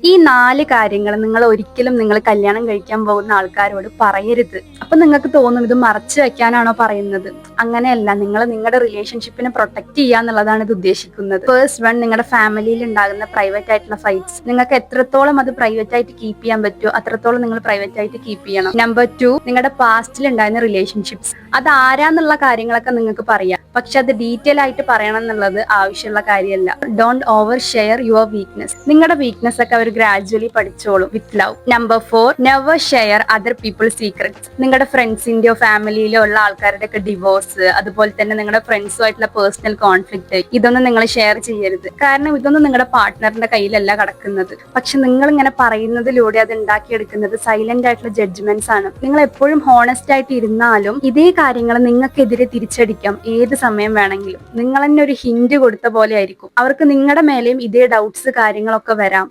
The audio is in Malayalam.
ഈ 4 കാര്യങ്ങൾ നിങ്ങൾ കല്യാണം കഴിക്കാൻ പോകുന്ന ആൾക്കാരോട് പറയരുത്. അപ്പൊ നിങ്ങൾക്ക് തോന്നും ഇത് മറച്ചു വെക്കാനാണോ പറയുന്നത്? അങ്ങനെയല്ല. നിങ്ങളുടെ റിലേഷൻഷിപ്പിനെ പ്രൊട്ടക്ട് ചെയ്യുക എന്നുള്ളതാണ് ഇത് ഉദ്ദേശിക്കുന്നത്. ഫസ്റ്റ് വൺ, നിങ്ങളുടെ ഫാമിലിയിൽ ഉണ്ടാകുന്ന പ്രൈവറ്റ് ആയിട്ടുള്ള ഫൈറ്റ്സ് നിങ്ങൾക്ക് എത്രത്തോളം അത് പ്രൈവറ്റ് ആയിട്ട് കീപ്പ് ചെയ്യാൻ പറ്റുമോ അത്രത്തോളം നിങ്ങൾ പ്രൈവറ്റ് ആയിട്ട് കീപ്പ് ചെയ്യണം. നമ്പർ 2, നിങ്ങളുടെ പാസ്റ്റിൽ ഉണ്ടായിരുന്ന റിലേഷൻഷിപ്സ് അത് ആരാന്നുള്ള കാര്യങ്ങളൊക്കെ നിങ്ങൾക്ക് പറയാം, പക്ഷെ അത് ഡീറ്റെയിൽ ആയിട്ട് പറയണം എന്നുള്ളത് ആവശ്യമുള്ള കാര്യമല്ല. Don't over share your weakness. നിങ്ങളുടെ വീക്ക്നെസ് ഒക്കെ അവർ ഗ്രാജുവലി പഠിച്ചോളും with love. Number 4, never share other people secrets. നിങ്ങളുടെ ഫ്രണ്ട്സിന്റെയോ ഫാമിലിയിലോ ഉള്ള ആൾക്കാരുടെ ഒക്കെ ഡിവോഴ്സ്, അതുപോലെ തന്നെ നിങ്ങളുടെ ഫ്രണ്ട്സുമായിട്ടുള്ള പേഴ്സണൽ കോൺഫ്ലിക്റ്റ്, ഇതൊന്നും നിങ്ങൾ ഷെയർ ചെയ്യരുത്. കാരണം ഇതൊന്നും നിങ്ങളുടെ പാർട്ട്ണറിന്റെ കയ്യിലല്ല കിടക്കുന്നത്. പക്ഷെ നിങ്ങൾ ഇങ്ങനെ പറയുന്നതിലൂടെ അത് ഉണ്ടാക്കിയെടുക്കുന്നത് സൈലന്റ് ആയിട്ടുള്ള ജഡ്ജ്മെന്റ്സ് ആണ്. നിങ്ങൾ എപ്പോഴും ഹോണസ്റ്റ് ആയിട്ട് ഇരുന്നാലും ഇതേ കാര്യങ്ങൾ നിങ്ങൾക്കെതിരെ തിരിച്ചടിക്കാം ഏത് സമയം വേണമെങ്കിലും. നിങ്ങൾ തന്നെ ഒരു ഹിന്റ് കൊടുത്ത പോലെ ആയിരിക്കും അവർക്ക് നിങ്ങളുടെ മേലെയും ഇതേ ഡൗട്ട്സ് കാര്യങ്ങളൊക്കെ വരാം.